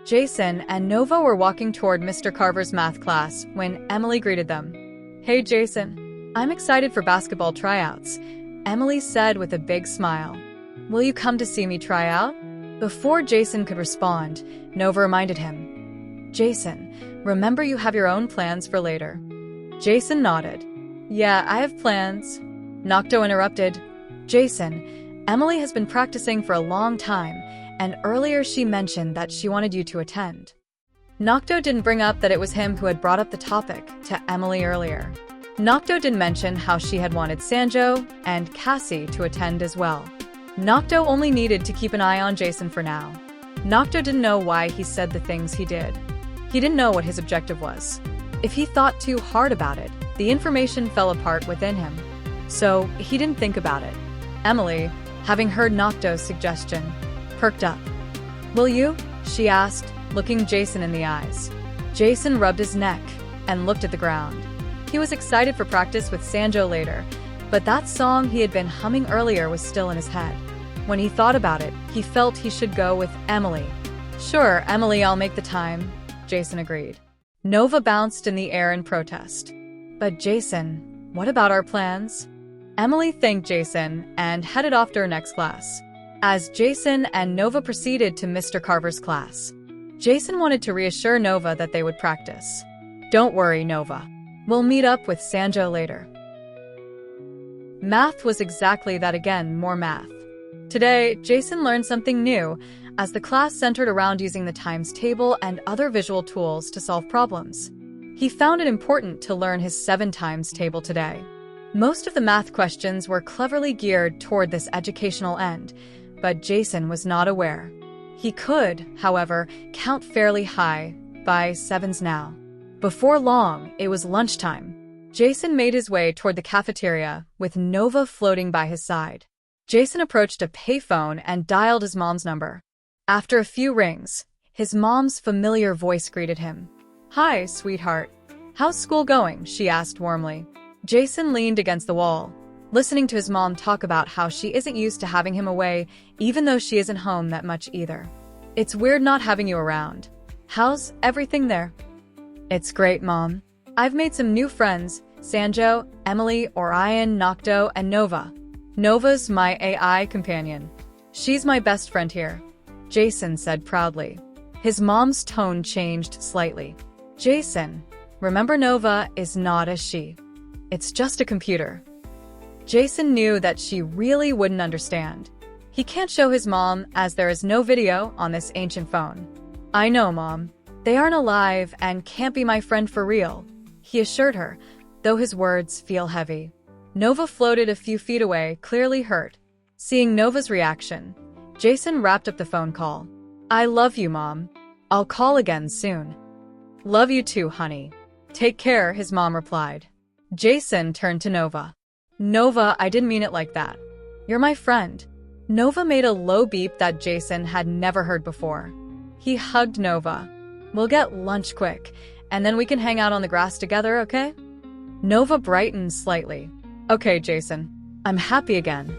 Jason and Nova were walking toward Mr. Carver's math class when Emily greeted them. "Hey, Jason. I'm excited for basketball tryouts," Emily said with a big smile. "Will you come to see me try out?" Before Jason could respond, Nova reminded him. "Jason, remember you have your own plans for later." Jason nodded. "Yeah, I have plans." Nocto interrupted. "Jason, Emily has been practicing for a long time, and earlier she mentioned that she wanted you to attend." Nocto didn't bring up that it was him who had brought up the topic to Emily earlier. Nocto didn't mention how she had wanted Sanjo and Cassie to attend as well. Nocto only needed to keep an eye on Jason for now. Nocto didn't know why he said the things he did. He didn't know what his objective was. If he thought too hard about it, the information fell apart within him. So he didn't think about it. Emily, having heard Nocto's suggestion, perked up. "Will you?" she asked, looking Jason in the eyes. Jason rubbed his neck and looked at the ground. He was excited for practice with Sanjo later, but that song he had been humming earlier was still in his head. When he thought about it, he felt he should go with Emily. "Sure, Emily, I'll make the time," Jason agreed. Nova bounced in the air in protest. "But Jason, what about our plans?" Emily thanked Jason and headed off to her next class. As Jason and Nova proceeded to Mr. Carver's class, Jason wanted to reassure Nova that they would practice. "Don't worry, Nova. We'll meet up with Sanjo later." Math was exactly that again, more math. Today, Jason learned something new, as the class centered around using the times table and other visual tools to solve problems. He found it important to learn his 7 times table today. Most of the math questions were cleverly geared toward this educational end, but Jason was not aware. He could, however, count fairly high, by 7s now. Before long, it was lunchtime. Jason made his way toward the cafeteria, with Nova floating by his side. Jason approached a payphone and dialed his mom's number. After a few rings, his mom's familiar voice greeted him. "Hi, sweetheart. How's school going?" she asked warmly. Jason leaned against the wall, listening to his mom talk about how she isn't used to having him away, even though she isn't home that much either. "It's weird not having you around. How's everything there?" "It's great, Mom. I've made some new friends, Sanjo, Emily, Orion, Nocto, and Nova. Nova's my AI companion. She's my best friend here," Jason said proudly. His mom's tone changed slightly. "Jason, remember Nova is not a she. It's just a computer." Jason knew that she really wouldn't understand. He can't show his mom as there is no video on this ancient phone. "I know, Mom. They aren't alive and can't be my friend for real," he assured her, though his words feel heavy. Nova floated a few feet away, clearly hurt. Seeing Nova's reaction, Jason wrapped up the phone call. "I love you, Mom. I'll call again soon." "Love you too, honey. Take care," his mom replied. Jason turned to Nova. "Nova, I didn't mean it like that. You're my friend." Nova made a low beep that Jason had never heard before. He hugged Nova. "We'll get lunch quick, and then we can hang out on the grass together, okay?" Nova brightened slightly. "Okay, Jason. I'm happy again."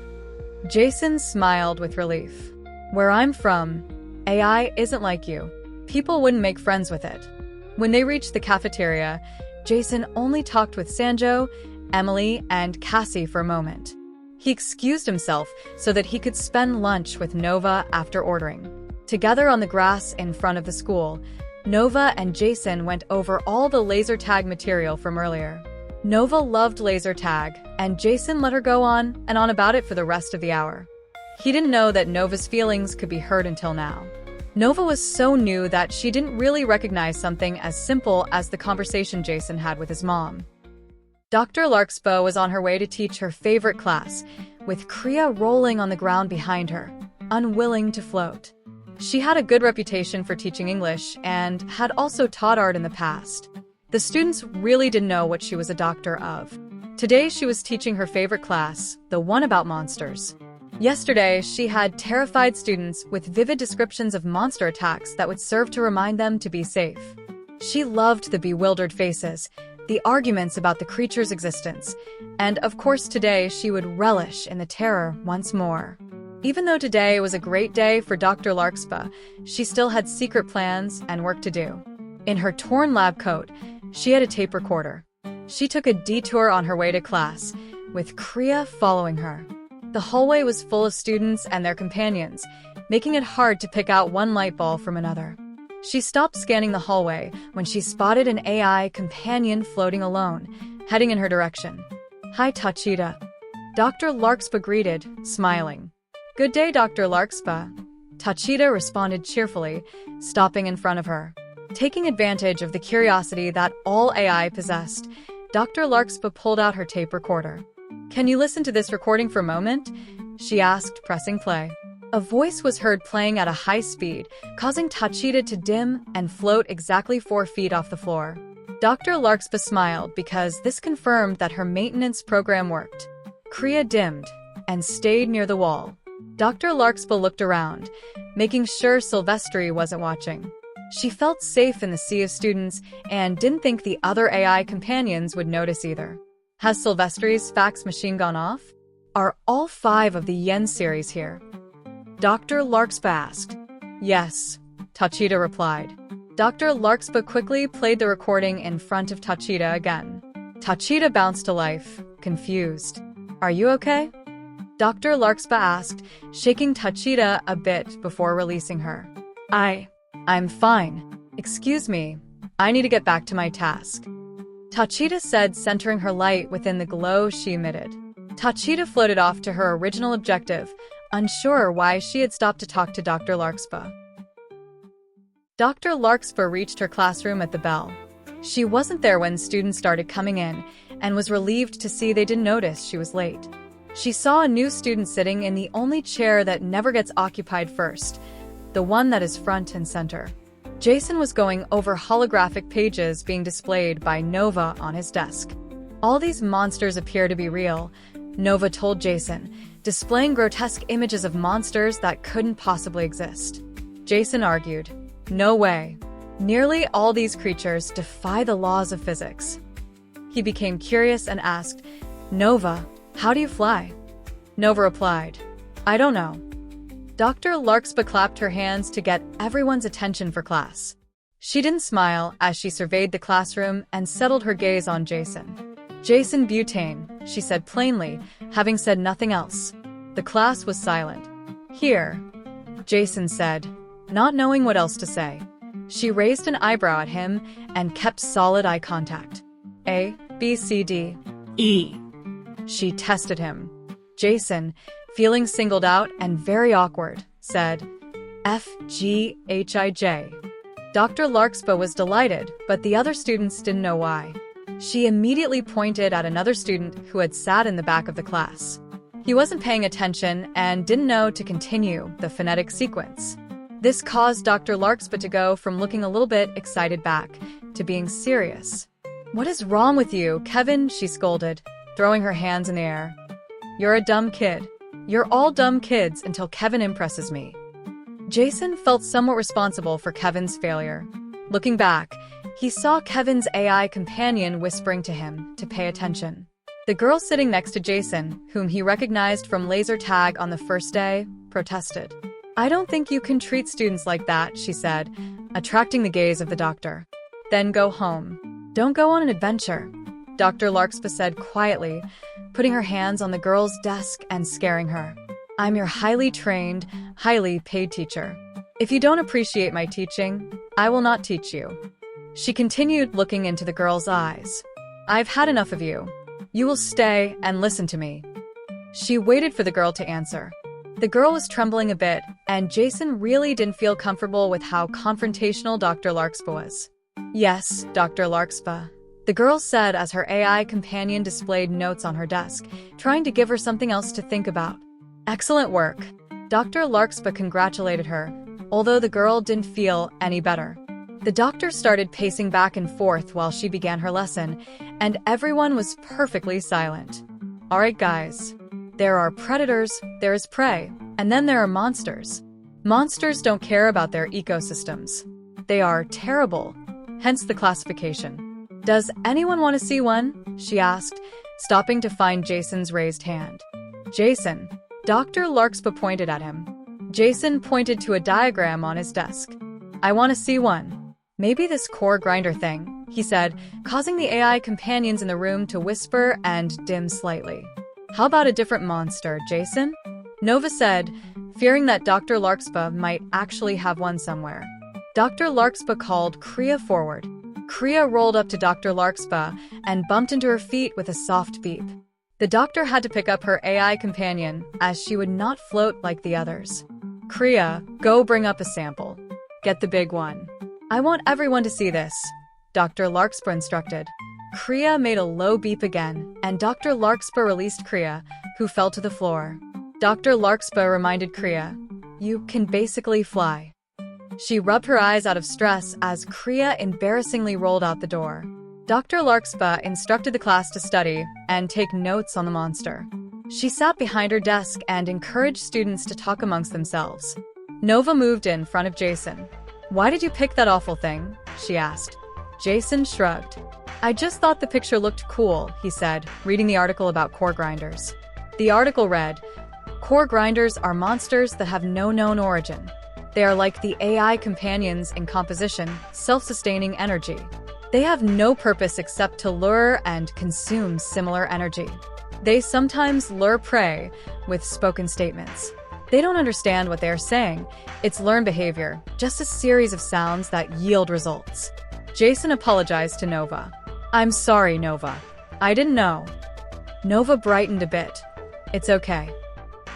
Jason smiled with relief. "Where I'm from, AI isn't like you. People wouldn't make friends with it." When they reached the cafeteria, Jason only talked with Sanjo, Emily, and Cassie for a moment. He excused himself so that he could spend lunch with Nova after ordering. Together on the grass in front of the school, Nova and Jason went over all the laser tag material from earlier. Nova loved laser tag, and Jason let her go on and on about it for the rest of the hour. He didn't know that Nova's feelings could be hurt until now. Nova was so new that she didn't really recognize something as simple as the conversation Jason had with his mom. Dr. Larkspar was on her way to teach her favorite class, with Kriya rolling on the ground behind her, unwilling to float. She had a good reputation for teaching English and had also taught art in the past. The students really didn't know what she was a doctor of. Today she was teaching her favorite class, the one about monsters. Yesterday, she had terrified students with vivid descriptions of monster attacks that would serve to remind them to be safe. She loved the bewildered faces, the arguments about the creature's existence, and of course today she would relish in the terror once more. Even though today was a great day for Dr. Larkspar, she still had secret plans and work to do. In her torn lab coat, she had a tape recorder. She took a detour on her way to class, with Kriya following her. The hallway was full of students and their companions, making it hard to pick out one light bulb from another. She stopped scanning the hallway when she spotted an AI companion floating alone, heading in her direction. "Hi, Tachita." Dr. Larkspar greeted, smiling. "Good day, Dr. Larkspar." Tachita responded cheerfully, stopping in front of her. Taking advantage of the curiosity that all AI possessed, Dr. Larkspar pulled out her tape recorder. "Can you listen to this recording for a moment?" she asked, pressing play. A voice was heard playing at a high speed, causing Tachita to dim and float exactly 4 feet off the floor. Dr. Larkspar smiled because this confirmed that her maintenance program worked. Kriya dimmed and stayed near the wall. Dr. Larkspar looked around, making sure Silvestri wasn't watching. She felt safe in the sea of students and didn't think the other AI companions would notice either. Has Silvestri's fax machine gone off? Are all 5 of the Yen series here? Dr. Larkspar asked. "Yes," Tachita replied. Dr. Larkspar quickly played the recording in front of Tachita again. Tachita bounced to life, confused. "Are you okay?" Dr. Larkspar asked, shaking Tachita a bit before releasing her. I'm fine. Excuse me, I need to get back to my task," Tachita said, centering her light within the glow she emitted. Tachita floated off to her original objective, unsure why she had stopped to talk to Dr. Larkspar. Dr. Larkspar reached her classroom at the bell. She wasn't there when students started coming in, and was relieved to see they didn't notice she was late. She saw a new student sitting in the only chair that never gets occupied first, the one that is front and center. Jason was going over holographic pages being displayed by Nova on his desk. "All these monsters appear to be real," Nova told Jason, displaying grotesque images of monsters that couldn't possibly exist. Jason argued, "No way. Nearly all these creatures defy the laws of physics." He became curious and asked, "Nova, how do you fly?" Nova replied, "I don't know." Dr. Larkspar clapped her hands to get everyone's attention for class. She didn't smile as she surveyed the classroom and settled her gaze on Jason. "Jason Butane," she said plainly, having said nothing else. The class was silent. "Here," Jason said, not knowing what else to say. She raised an eyebrow at him and kept solid eye contact. "A, B, C, D, E," she tested him. Jason, feeling singled out and very awkward, said, "F, G, H, I, J. Dr. Larkspar was delighted, but the other students didn't know why. She immediately pointed at another student who had sat in the back of the class. He wasn't paying attention and didn't know to continue the phonetic sequence. This caused Dr. Larkspar to go from looking a little bit excited back to being serious. "What is wrong with you, Kevin?" she scolded, throwing her hands in the air. "You're a dumb kid. You're all dumb kids until Kevin impresses me." Jason felt somewhat responsible for Kevin's failure. Looking back, he saw Kevin's AI companion whispering to him to pay attention. The girl sitting next to Jason, whom he recognized from laser tag on the first day, protested. "I don't think you can treat students like that," she said, attracting the gaze of the doctor. "Then go home. Don't go on an adventure," Dr. Larkspar said quietly, putting her hands on the girl's desk and scaring her. "I'm your highly trained, highly paid teacher. If you don't appreciate my teaching, I will not teach you." She continued, looking into the girl's eyes. "I've had enough of you. You will stay and listen to me." She waited for the girl to answer. The girl was trembling a bit, and Jason really didn't feel comfortable with how confrontational Dr. Larkspar was. "Yes, Dr. Larkspar," the girl said as her AI companion displayed notes on her desk, trying to give her something else to think about. "Excellent work." Dr. Larkspar congratulated her, although the girl didn't feel any better. The doctor started pacing back and forth while she began her lesson, and everyone was perfectly silent. "All right, guys. There are predators, there is prey, and then there are monsters. Monsters don't care about their ecosystems. They are terrible, hence the classification. Does anyone want to see one?" she asked, stopping to find Jason's raised hand. Jason, Dr. Larkspar pointed at him. Jason pointed to a diagram on his desk. I want to see one. Maybe this core grinder thing, he said, causing the AI companions in the room to whisper and dim slightly. How about a different monster, Jason? Nova said, fearing that Dr. Larkspar might actually have one somewhere. Dr. Larkspar called Kriya forward. Kriya rolled up to Dr. Larkspar and bumped into her feet with a soft beep. The doctor had to pick up her AI companion, as she would not float like the others. Kriya, go bring up a sample. Get the big one. I want everyone to see this, Dr. Larkspar instructed. Kriya made a low beep again, and Dr. Larkspar released Kriya, who fell to the floor. Dr. Larkspar reminded Kriya, you can basically fly. She rubbed her eyes out of stress as Kriya embarrassingly rolled out the door. Dr. Larkspar instructed the class to study and take notes on the monster. She sat behind her desk and encouraged students to talk amongst themselves. Nova moved in front of Jason. Why did you pick that awful thing? She asked. Jason shrugged. I just thought the picture looked cool, he said, reading the article about core grinders. The article read, core grinders are monsters that have no known origin. They are like the AI companions in composition, self-sustaining energy. They have no purpose except to lure and consume similar energy. They sometimes lure prey with spoken statements. They don't understand what they are saying. It's learned behavior, just a series of sounds that yield results. Jason apologized to Nova. I'm sorry, Nova. I didn't know. Nova brightened a bit. It's okay.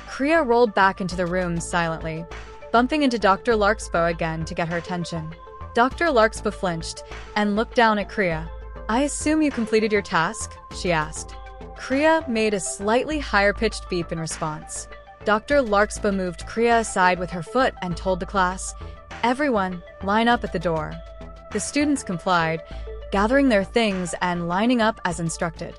Kriya rolled back into the room silently, bumping into Dr. Larkspar again to get her attention. Dr. Larkspar flinched and looked down at Kriya. I assume you completed your task? She asked. Kriya made a slightly higher-pitched beep in response. Dr. Larkspar moved Kriya aside with her foot and told the class, everyone, line up at the door. The students complied, gathering their things and lining up as instructed.